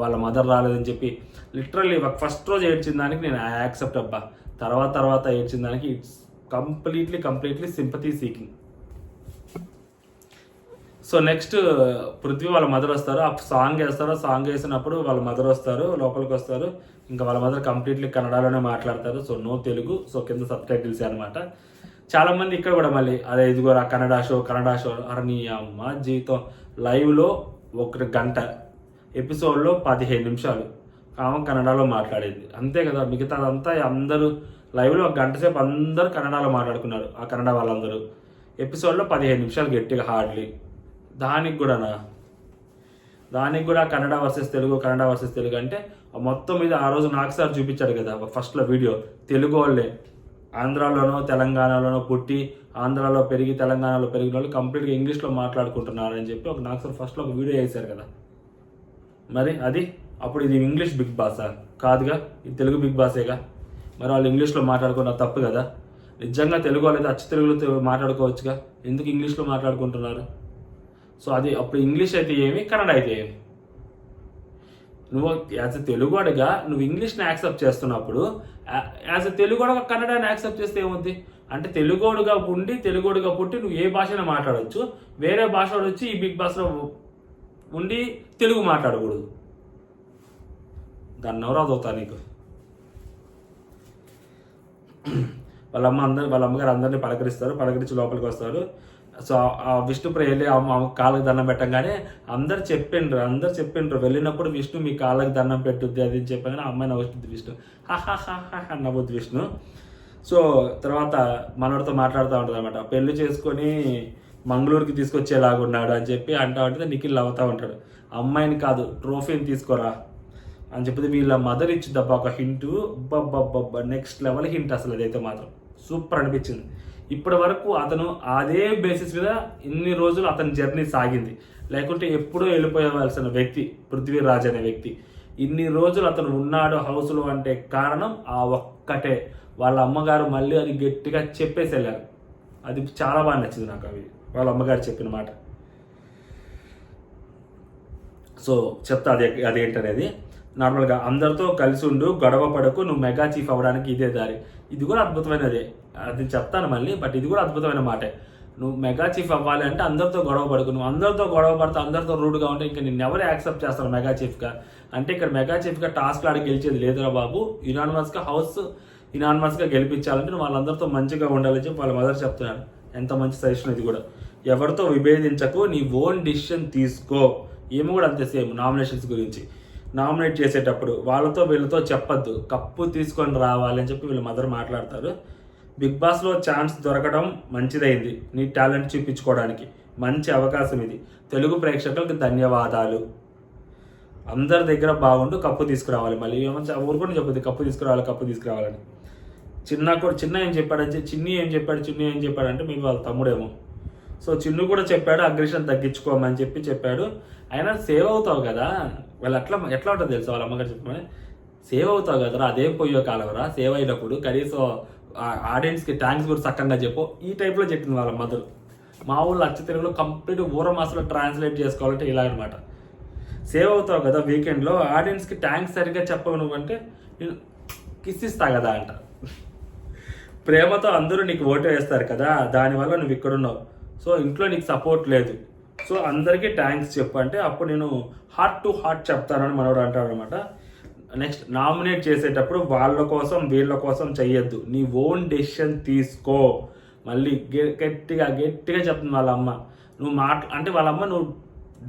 వాళ్ళ మదర్ రాలేదని చెప్పి లిటరల్లీ ఫస్ట్ రోజు ఏడ్చిన దానికి నేను యాక్సెప్ట్ అబ్బా, తర్వాత ఏడ్చిన దానికి it's completely sympathy seeking. So next Prithvi వాళ్ళ మదర్ వస్తారు, ఆ సాంగ్ వేస్తారు, సాంగ్ వేసినప్పుడు వాళ్ళ మదర్ వస్తారు, లోపలికి వస్తారు, ఇంకా వాళ్ళ మదర్ కంప్లీట్లీ కన్నడలోనే మాట్లాడతారు. సో నో తెలుగు, సో కింద సబ్ టైటిల్స్ అనమాట. చాలా మంది ఇక్కడ కూడా మళ్ళీ అదే ఇదిగోరా కన్నడ షో అరే నీ అమ్మ జీవితం. లైవ్లో 1 గంట, ఎపిసోడ్లో 15 నిమిషాలు ఆమె కన్నడలో మాట్లాడేది, అంతే కదా. మిగతాదంతా అందరూ లైవ్లో 1 గంట సేపు అందరూ కన్నడలో మాట్లాడుకున్నారు, ఆ కన్నడ వాళ్ళందరూ. ఎపిసోడ్లో 15 నిమిషాలు గట్టిగా హార్డ్లీ. దానికి కూడా కన్నడ వర్సెస్ తెలుగు అంటే మొత్తం మీద ఆ రోజు నాకు సార్ చూపించాడు కదా ఫస్ట్లో వీడియో. తెలుగు వాళ్ళే ఆంధ్రాలోనో తెలంగాణలోనో పుట్టి ఆంధ్రాలో పెరిగి తెలంగాణలో పెరిగిన వాళ్ళు కంప్లీట్గా ఇంగ్లీష్లో మాట్లాడుకుంటున్నారని చెప్పి నాకు సార్ ఫస్ట్లో ఒక వీడియో వేశారు కదా. మరి అది అప్పుడు ఇది ఇంగ్లీష్ బిగ్ బాసా కాదుగా, ఇది తెలుగు బిగ్ బాసేగా. మరి వాళ్ళు ఇంగ్లీష్లో మాట్లాడుకున్న తప్పు కదా. నిజంగా తెలుగు వాళ్ళైతే అచ్చ తెలుగులో మాట్లాడుకోవచ్చుగా, ఎందుకు ఇంగ్లీష్లో మాట్లాడుకుంటున్నారు? సో అది అప్పుడు ఇంగ్లీష్ అయితే ఏమి, కన్నడ అయితే ఏమి. నువ్వు యాజ్ ఎ తెలుగువాడిగా నువ్వు ఇంగ్లీష్ని యాక్సెప్ట్ చేస్తున్నప్పుడు యాజ్ ఎ తెలుగువాడిగా కన్నడని యాక్సెప్ట్ చేస్తే ఏముంది అంటే, తెలుగోడుగా పుట్టి నువ్వు ఏ భాషను మాట్లాడవచ్చు, వేరే భాష వచ్చి ఈ బిగ్ బాస్లో ఉండి తెలుగు మాట్లాడకూడదు. దాన్ని ఎవరు అదవుతా నీకు? వాళ్ళ అమ్మగారు అందరినీ పలకరించి లోపలికి వస్తారు. సో ఆ విష్ణుప్రియ వెళ్ళి కాళ్ళకి దండం పెట్టంగానే అందరు చెప్పిండ్రు వెళ్ళినప్పుడు విష్ణు మీ కాళ్ళకి దండం పెట్టుద్ది అది చెప్పగానే అమ్మాయి నవ్వుతుంది విష్ణు, హాహాహా నవ్వుద్ది విష్ణు. సో తర్వాత మనోడితో మాట్లాడుతూ ఉంటుంది అనమాట, పెళ్లి చేసుకొని మంగళూరుకి తీసుకొచ్చేలాగున్నాడు అని చెప్పి అంటా ఉంటుంది. నిఖిల్ అవుతూ ఉంటాడు, అమ్మాయిని కాదు ట్రోఫీని తీసుకోరా అని చెప్పి వీళ్ళ మదర్ ఇచ్చిందబ్బా ఒక హింటు, నెక్స్ట్ లెవెల్ హింట్. అసలు అదైతే మాత్రం సూపర్ అనిపించింది. ఇప్పటి వరకు అతను అదే బేసిస్ మీద ఇన్ని రోజులు అతని జర్నీ సాగింది, లేకుంటే ఎప్పుడూ వెళ్ళిపోయేవలసిన వ్యక్తి పృథ్వీరాజ్ అనే వ్యక్తి. ఇన్ని రోజులు అతను ఉన్నాడు హౌస్లో అంటే కారణం ఆ ఒక్కటే. వాళ్ళ అమ్మగారు మళ్ళీ అది గట్టిగా చెప్పేసి వెళ్ళారు. అది చాలా బాగా నచ్చింది నాకు, అవి వాళ్ళ అమ్మగారు చెప్పిన మాట. సో చెప్తా అదేంటనేది. నార్మల్గా అందరితో కలిసి ఉండు, గొడవ పడకు, నువ్వు మెగా చీఫ్ అవ్వడానికి ఇదే దారి. ఇది కూడా అద్భుతమైనదే, అది చెప్తాను మళ్ళీ, బట్ ఇది కూడా అద్భుతమైన మాటే. నువ్వు మెగా చీఫ్ అవ్వాలి అంటే అందరితో గొడవ పడకు. నువ్వు అందరితో గొడవ పడితే అందరితో రూడ్గా ఉంటే ఇంకా నిన్ను ఎవరు యాక్సెప్ట్ చేస్తారు మెగా చీఫ్గా? అంటే ఇక్కడ మెగా చీఫ్గా టాస్క్లు ఆడి గెలిచేది లేదురా బాబు, యునానిమస్గా హౌస్ యునానిమస్గా గెలిపించాలంటే నువ్వు వాళ్ళందరితో మంచిగా ఉండాలని చెప్పి వాళ్ళ మదర్ చెప్తున్నారు. ఎంత మంచి సజెషన్ ఇది కూడా. ఎవరితో విభేదించకు, నీ ఓన్ డిసిషన్ తీసుకో. ఏమి కూడా అంతే సేమ్ నామినేషన్స్ గురించి. నామినేట్ చేసేటప్పుడు వాళ్ళతో వీళ్ళతో చెప్పొద్దు, కప్పు తీసుకొని రావాలి అని చెప్పి వీళ్ళ మదర్ మాట్లాడతారు. బిగ్ బాస్లో ఛాన్స్ దొరకడం మంచిదైంది, నీ టాలెంట్ చూపించుకోవడానికి మంచి అవకాశం ఇది. తెలుగు ప్రేక్షకులకు ధన్యవాదాలు. అందరి దగ్గర బాగుండు, కప్పు తీసుకురావాలి. మళ్ళీ ఏమన్నా ఊరుకొని చెప్పుద్ది కప్పు తీసుకురావాలని. చిన్న ఏం చెప్పాడంటే మీకు వాళ్ళ తమ్ముడేమో. సో చిన్ను కూడా చెప్పాడు అగ్రెషన్ తగ్గించుకోమని చెప్పాడు. అయినా సేవ్ అవుతావు కదా, వాళ్ళు ఎట్లా ఉంటుంది తెలుసు వాళ్ళ అమ్మగారు చెప్పమని, సేవ్ అవుతావు కదరా, అదేం పోయో కాలవరా, సేవ్ అయినప్పుడు కనీసం ఆడియన్స్కి థ్యాంక్స్ కూడా చక్కగా చెప్పు, ఈ టైప్లో చెప్పింది వాళ్ళ మదర్. మా ఊళ్ళో అచ్చ తెలుగులో కంప్లీట్ ఊర మాసలో ట్రాన్స్లేట్ చేసుకోవాలంటే ఇలా అనమాట. సేవ్ అవుతావు కదా వీకెండ్లో, ఆడియన్స్కి థ్యాంక్స్ సరిగ్గా చెప్పవు నువ్వంటే నేను కిస్ ఇస్తా కదా అంట. ప్రేమతో అందరూ నీకు ఓటు వేస్తారు కదా, దానివల్ల నువ్వు ఇక్కడున్నావు. సో ఇంట్లో నీకు సపోర్ట్ లేదు, సో అందరికీ థ్యాంక్స్ చెప్పు అంటే అప్పుడు నేను హార్ట్ టు హార్ట్ చెప్తానని మనోడు అంటాడు అనమాట. నెక్స్ట్ నామినేట్ చేసేటప్పుడు వాళ్ళ కోసం వీళ్ళ కోసం చెయ్యొద్దు, నీ ఓన్ డెసిషన్ తీసుకో. మళ్ళీ గట్టిగా చెప్తుంది వాళ్ళ అమ్మ. నువ్వు అంటే వాళ్ళ అమ్మ నువ్వు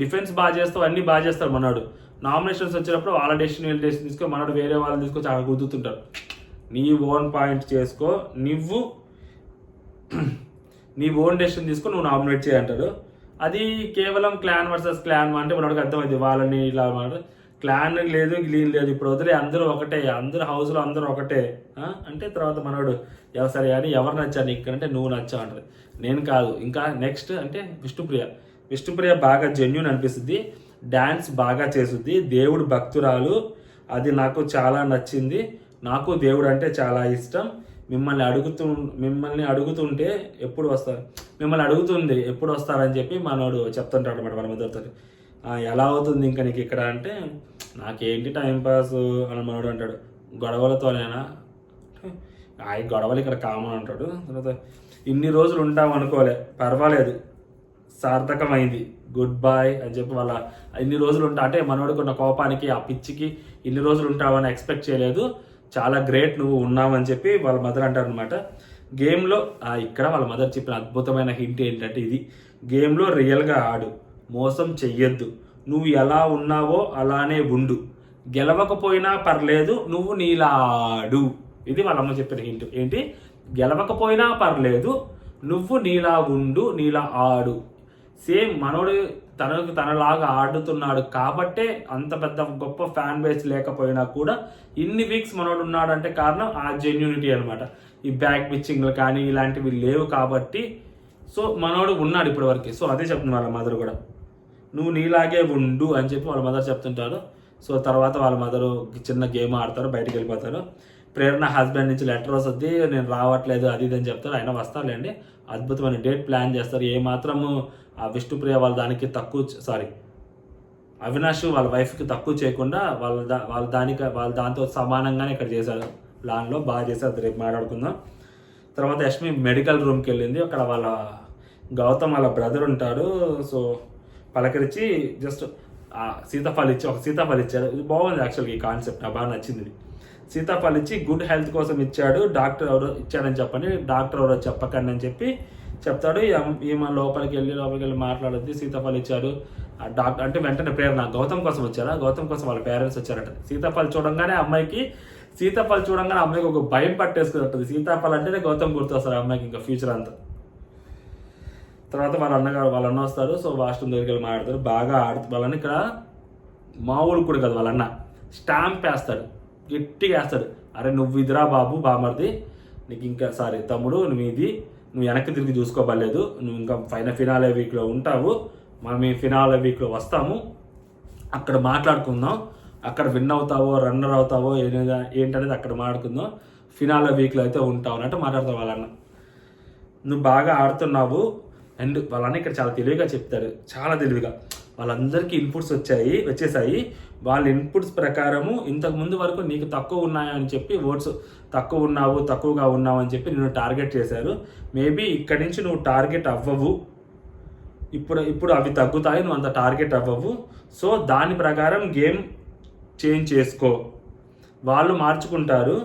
డిఫెన్స్ బాగా చేస్తావు, అన్నీ బాగా చేస్తాడు మనోడు. నామినేషన్స్ వచ్చినప్పుడు వాళ్ళ డెసిషన్ వీళ్ళ డెసిషన్ తీసుకో, మనోడు వేరే వాళ్ళని తీసుకొచ్చి అక్కడ కుదురుతుంటారు. నీ ఓన్ పాయింట్ చేసుకో, నీ ఓన్ డెసిషన్ తీసుకో, నువ్వు నామినేట్ చేయంటాడు. అది కేవలం క్లాన్ వర్సెస్ క్లాన్ అంటే మనోడికి అర్థమైంది, వాళ్ళని ఇలా క్లాన్ లేదు గ్లీన్ లేదు, ఇప్పుడు వదిలే అందరూ ఒకటే, అందరూ హౌస్లో అందరూ ఒకటే అంటే తర్వాత మనోడు సరే అని ఎవరు నచ్చాను ఇక్కడ అంటే నువ్వు నచ్చావు అంటారు. నేను కాదు, ఇంకా నెక్స్ట్ అంటే విష్ణుప్రియ బాగా జెన్యూన్ అనిపిస్తుంది, డ్యాన్స్ బాగా చేస్తుంది, దేవుడు భక్తురాలు, అది నాకు చాలా నచ్చింది, నాకు దేవుడు అంటే చాలా ఇష్టం, మిమ్మల్ని అడుగుతుంటే ఎప్పుడు వస్తారు, మిమ్మల్ని అడుగుతుంది ఎప్పుడు వస్తారని చెప్పి మనోడు చెప్తుంటాడు అనమాట మన మదర్తో. ఎలా అవుతుంది ఇంకా నీకు ఇక్కడ అంటే, నాకేంటి టైంపాస్ అని మనోడు అంటాడు. గొడవలతోనేనా? ఆ గొడవలు ఇక్కడ కామన్ అంటాడు. తర్వాత ఇన్ని రోజులు ఉంటాం అనుకోలే, పర్వాలేదు సార్థకమైంది, గుడ్ బాయ్ అని చెప్పి వాళ్ళ ఇన్ని రోజులు ఉంటా అంటే మనోడుకున్న కోపానికి ఆ పిచ్చికి ఇన్ని రోజులు ఉంటావని ఎక్స్పెక్ట్ చేయలేదు, చాలా గ్రేట్ నువ్వు ఉన్నావని చెప్పి వాళ్ళ మదర్ అంటారు అనమాట. గేమ్లో ఇక్కడ వాళ్ళ మదర్ చెప్పిన అద్భుతమైన హింట్ ఏంటంటే ఇది, గేమ్లో రియల్గా ఆడు, మోసం చెయ్యొద్దు, నువ్వు ఎలా ఉన్నావో అలానే ఉండు, గెలవకపోయినా పర్లేదు నువ్వు నీలా ఆడు. ఇది వాళ్ళ అమ్మ చెప్పిన హింట్ ఏంటి, గెలవకపోయినా పర్లేదు నువ్వు నీలా ఉండు, నీలా ఆడు. సేమ్ మనోడు తనలాగా ఆడుతున్నాడు కాబట్టే అంత పెద్ద గొప్ప ఫ్యాన్ బేస్ లేకపోయినా కూడా ఇన్ని వీక్స్ మనోడు ఉన్నాడంటే కారణం ఆ జెన్యూనిటీ అనమాట. ఈ బ్యాక్ పిచ్చింగ్లు కానీ ఇలాంటివి లేవు కాబట్టి సో మనోడు ఉన్నాడు ఇప్పటి వరకు. సో అదే చెప్తుంది వాళ్ళ మదర్ కూడా, నువ్వు నీలాగే ఉండు అని చెప్పి వాళ్ళ మదర్ చెప్తుంటారు. సో తర్వాత వాళ్ళ మదరు చిన్న గేమ్ ఆడతారు, బయటకు వెళ్ళిపోతారు. ప్రేరణ హస్బెండ్ నుంచి లెటర్ వస్తుంది, నేను రావట్లేదు అది ఇది అని చెప్తారు. ఆయన వస్తారులేండి, అద్భుతమైన డేట్ ప్లాన్ చేస్తారు. ఏమాత్రము ఆ విష్ణుప్రియ వాళ్ళ దానికి అవినాష్ వాళ్ళ వైఫ్కి తక్కువ చేయకుండా వాళ్ళ దాంతో సమానంగానే ఇక్కడ చేశారు. ప్లాన్లో బాగా చేశారు. రేపు మాట్లాడుకుందాం. తర్వాత యష్మి మెడికల్ రూమ్కి వెళ్ళింది. అక్కడ వాళ్ళ గౌతమ్ వాళ్ళ బ్రదర్ ఉంటాడు. సో పలకరించి జస్ట్ సీతాఫలం ఇచ్చారు. ఇది బాగుంది యాక్చువల్గా, ఈ కాన్సెప్ట్ నాకు బాగా నచ్చింది. సీతాఫలం ఇచ్చి గుడ్ హెల్త్ కోసం ఇచ్చాడు, డాక్టర్ ఎవరో ఇచ్చాడని చెప్పండి, డాక్టర్ ఎవరో చెప్పకండి అని చెప్పి చెప్తాడు. ఈమె లోపలికి వెళ్ళి మాట్లాడుద్ది. సీతాఫలం ఇచ్చాడు ఆ డాక్టర్ అంటే వెంటనే ప్రేరణ గౌతమ్ కోసం వచ్చారా, గౌతమ్ కోసం వాళ్ళ పేరెంట్స్ వచ్చారట. సీతాఫలం చూడంగానే అమ్మాయికి ఒక భయం పట్టేసుకుని ఉంటుంది. సీతాఫలం అంటేనే గౌతమ్ గుర్తొస్తారు అమ్మాయికి ఇంకా ఫ్యూచర్ అంతా. తర్వాత వాళ్ళ అన్న వస్తారు. సో వాష్రూమ్ దగ్గరికి వెళ్ళి మాట్లాడతారు. బాగా వాళ్ళని ఇక్కడ మామూలు కూడా కదా, వాళ్ళ అన్న స్టాంప్ వేస్తాడు, గట్టిగా వేస్తాడు. అరే నువ్వు ఇదిరా బాబు బామర్ది, నీకు ఇంకా తమ్ముడు నువ్వు వెనక్కి తిరిగి చూసుకోబడలేదు, నువ్వు ఇంకా ఫినాలే వీక్లో ఉంటావు, మేము ఈ ఫినాలే వీక్లో వస్తాము, అక్కడ మాట్లాడుకుందాం, అక్కడ విన్ అవుతావో రన్నర్ అవుతావో ఏంటనేది అక్కడ మాట్లాడుకుందాం, ఫినాలే వీక్లో అయితే ఉంటావు అన్నట్టు మాట్లాడతావు వాళ్ళన్న. నువ్వు బాగా ఆడుతున్నావు అండ్ వాళ్ళని ఇక్కడ చాలా తెలివిగా చెప్తారు, చాలా తెలివిగా. వాళ్ళందరికీ ఇన్పుట్స్ వచ్చేసాయి. వాళ్ళ ఇన్పుట్స్ ప్రకారము ఇంతకుముందు వరకు నీకు తక్కువ ఉన్నాయని చెప్పి ఓట్స్ తక్కువగా ఉన్నావు అని చెప్పి నిన్ను టార్గెట్ చేశారు. మేబీ ఇక్కడి నుంచి నువ్వు టార్గెట్ అవ్వవు, ఇప్పుడు అవి తగ్గుతాయి, నువ్వు అంత టార్గెట్ అవ్వవు. సో దాని ప్రకారం గేమ్ చేంజ్ చేసుకో, వాళ్ళు మార్చుకుంటారు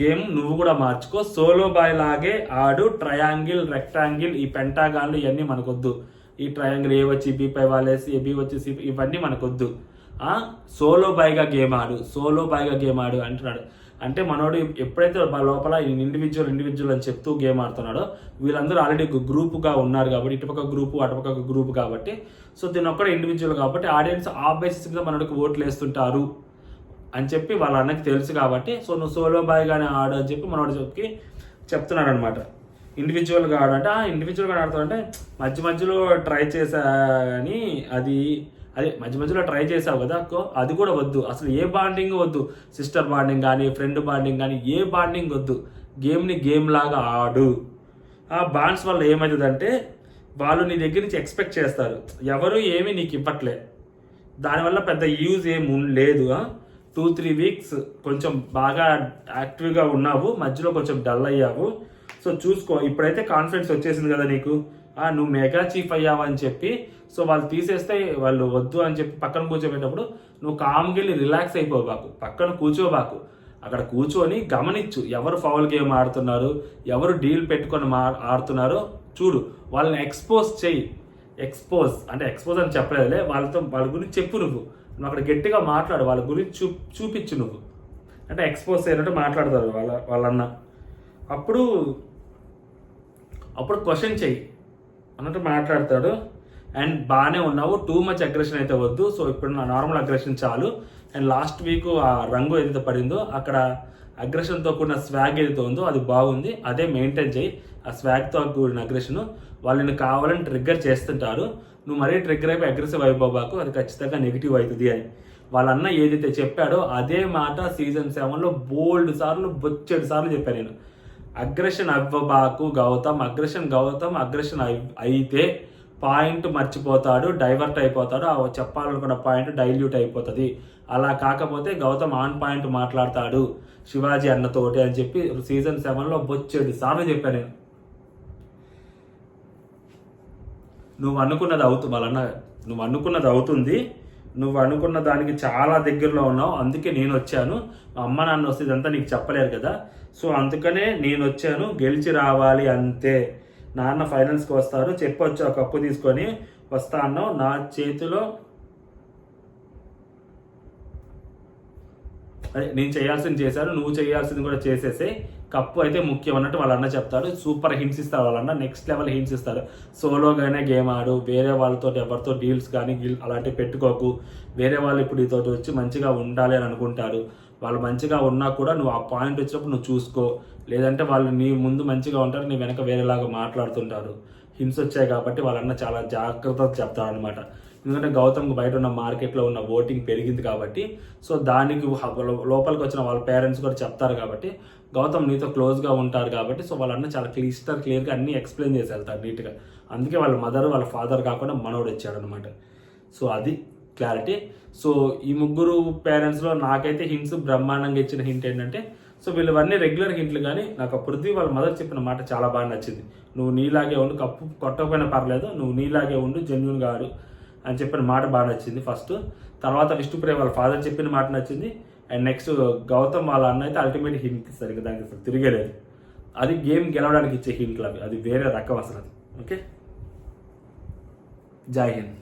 గేమ్, నువ్వు కూడా మార్చుకో, సోలో బాయ్ లాగే ఆడు, ట్రయాంగిల్ రెక్టాంగిల్ ఈ పెంటాగాన్లు ఇవన్నీ మనకొద్దు, ఈ ట్రయాంగిల్ ఏ వచ్చి బి5 వాళ్ళేసి బి వచ్చి సి ఇవన్నీ మనకొద్దు, సోలో బాయ్గా గేమ్ ఆడు అంటున్నాడు. అంటే మనోడు ఎప్పుడైతే లోపల ఇండివిజువల్ అని చెప్తూ గేమ్ ఆడుతున్నాడో వీళ్ళందరూ ఆల్రెడీ గ్రూప్గా ఉన్నారు కాబట్టి, ఇటుపక్క గ్రూపు అటుపక్క గ్రూప్ కాబట్టి, సో దీని ఒక్కడ ఇండివిజువల్ కాబట్టి ఆడియన్స్ ఆ బేసిస్ మీద మనోడికి ఓట్లు వేస్తుంటారు అని చెప్పి వాళ్ళ అన్నకి తెలుసు కాబట్టి, సో నువ్వు సోలో బాయ్గానే ఆడు అని చెప్పి మనోడు చెప్తున్నాడు అనమాట. ఇండివిజువల్గా ఆడంటే ఇండివిజువల్గా ఆడుతాడంటే మధ్యలో ట్రై చేశా కానీ అదే మధ్యలో ట్రై చేసావు కదా అది కూడా వద్దు, అసలు ఏ బాండింగ్ వద్దు, సిస్టర్ బాండింగ్ కానీ ఫ్రెండ్ బాండింగ్ కానీ ఏ బాండింగ్ వద్దు, గేమ్ని గేమ్ లాగా ఆడు. ఆ బాండ్స్ వల్ల ఏమవుతుందంటే వాళ్ళు నీ దగ్గర నుంచి ఎక్స్పెక్ట్ చేస్తారు, ఎవరు ఏమీ నీకు ఇవ్వట్లే, దానివల్ల పెద్ద యూజ్ ఏమి లేదు. 2-3 వీక్స్ కొంచెం బాగా యాక్టివ్గా ఉన్నావు, మధ్యలో కొంచెం డల్ అయ్యావు. సో చూసుకో, ఇప్పుడైతే కాన్ఫిడెన్స్ వచ్చేసింది కదా నీకు, నువ్వు మెగా చీఫ్ అయ్యావు అని చెప్పి, సో వాళ్ళు తీసేస్తే వాళ్ళు వద్దు అని చెప్పి పక్కన కూర్చోబెట్టినప్పుడు నువ్వు కామ్గిల్లి రిలాక్స్ అయిపోబాకు, పక్కన కూర్చోబాకు, అక్కడ కూర్చొని గమనించు ఎవరు ఫౌల్ గేమ్ ఆడుతున్నారు, ఎవరు డీల్ పెట్టుకొని ఆడుతున్నారో చూడు, వాళ్ళని ఎక్స్పోజ్ అని చెప్పలేదులే, వాళ్ళ గురించి చెప్పు, నువ్వు అక్కడ గట్టిగా మాట్లాడు, వాళ్ళ గురించి చూపించు, నువ్వు అంటే ఎక్స్పోజ్ అయినట్టు మాట్లాడతారు వాళ్ళన్న. అప్పుడు క్వశ్చన్ చెయ్యి అన్నట్టు మాట్లాడతాడు. అండ్ బాగానే ఉన్నావు, టూ మచ్ అగ్రెషన్ అయితే వద్దు, సో ఇప్పుడు నా నార్మల్ అగ్రెషన్ చాలు. అండ్ లాస్ట్ వీక్ ఆ రంగు ఏదైతే పడిందో అక్కడ అగ్రెషన్తో కూడిన స్వాగ్ ఏదైతే ఉందో అది బాగుంది, అదే మెయింటైన్ చేయి. ఆ స్వాగ్తో కూడిన అగ్రెషన్ వాళ్ళని కావాలని ట్రిగ్గర్ చేస్తుంటారు, నువ్వు మరీ ట్రిగ్గర్ అయిపోయి అగ్రెసివ్ అయిపోబాకు, అది ఖచ్చితంగా నెగిటివ్ అవుతుంది అని వాళ్ళన్న ఏదైతే చెప్పాడో అదే మాట సీజన్ 7లో బోల్డ్ సార్లు బొచ్చెడు సార్లు చెప్పాను నేను. అగ్రెషన్ అవ్వబాకు గౌతమ్, అగ్రెషన్ అయితే పాయింట్ మర్చిపోతాడు, డైవర్ట్ అయిపోతాడు, చెప్పాలనుకున్న పాయింట్ డైల్యూట్ అయిపోతుంది. అలా కాకపోతే గౌతమ్ ఆన్ పాయింట్ మాట్లాడతాడు శివాజీ అన్నతోటి అని చెప్పి సీజన్ 7లో బొచ్చెడు సార్లు చెప్పాను నేను. నువ్వు అనుకున్నది అవుతుంది, నువ్వు అనుకున్న దానికి చాలా దగ్గరలో ఉన్నావు, అందుకే నేను వచ్చాను. అమ్మ నాన్న వస్తే ఇదంతా నీకు చెప్పలేరు కదా, సో అందుకనే నేను వచ్చాను, గెలిచి రావాలి అంతే. నాన్న ఫైనల్స్కి వస్తారు, చెప్పొచ్చు ఆ కప్పు తీసుకొని వస్తా అన్నావు, నా చేతిలో అదే నేను చేయాల్సింది చేశాను, నువ్వు చేయాల్సింది కూడా చేసేసే, కప్పు అయితే ముఖ్యం అన్నట్టు వాళ్ళన్న చెప్తాడు. సూపర్ హింట్స్ ఇస్తారు వాళ్ళన్న, నెక్స్ట్ లెవెల్ హింట్స్ ఇస్తారు. సోలోగానే గేమ్ ఆడు, వేరే వాళ్ళతో ఎవరితో డీల్స్ కానీ అలాంటివి పెట్టుకోకు, వేరే వాళ్ళు ఇప్పుడు ఇతో వచ్చి మంచిగా ఉండాలి అని అనుకుంటారు, వాళ్ళు మంచిగా ఉన్నా కూడా నువ్వు ఆ పాయింట్ వచ్చినప్పుడు నువ్వు చూసుకో, లేదంటే వాళ్ళు నీ ముందు మంచిగా ఉంటారు, నీ వెనక వేరేలాగా మాట్లాడుతుంటారు. హింట్స్ వచ్చాయి కాబట్టి వాళ్ళన్న చాలా జాగ్రత్తగా చెప్తారు అనమాట. ఎందుకంటే గౌతమ్కి బయట ఉన్న మార్కెట్లో ఉన్న ఓటింగ్ పెరిగింది కాబట్టి, సో దానికి లోపలికి వచ్చిన వాళ్ళ పేరెంట్స్ కూడా చెప్తారు కాబట్టి, గౌతమ్ నీతో క్లోజ్గా ఉంటారు కాబట్టి, సో వాళ్ళన్న చాలా క్లియర్గా అన్నీ ఎక్స్ప్లెయిన్ చేసి వెళ్తారు నీట్గా. అందుకే వాళ్ళ మదర్ వాళ్ళ ఫాదర్ కాకుండా మనోడు వచ్చాడు అనమాట. సో అది క్లారిటీ. సో ఈ ముగ్గురు పేరెంట్స్లో నాకైతే హింట్స్ బ్రహ్మాండంగా ఇచ్చిన హింట్ ఏంటంటే, సో వీళ్ళవన్నీ రెగ్యులర్ హింట్లు, కానీ నాకు పృథ్వీ వాళ్ళ మదర్ చెప్పిన మాట చాలా బాగా నచ్చింది. నువ్వు నీలాగే ఉండు, కప్పు కొట్టకపోయినా పర్లేదు, నువ్వు నీలాగే ఉండు, జెన్యూన్గా ఆడు అని చెప్పిన మాట బాగా నచ్చింది ఫస్ట్. తర్వాత విష్ణుప్రియ వాళ్ళ ఫాదర్ చెప్పిన మాట నచ్చింది. అండ్ నెక్స్ట్ గౌతమ్ వాళ్ళ అన్న అయితే అల్టిమేట్ హింట్ ఇస్తారు, ఇంకా దానికి అసలు తిరిగేలేదు. అది గేమ్ గెలవడానికి ఇచ్చే హింట్లు అవి, అది వేరే రకం అసలు అది. ఓకే, జై హింద్.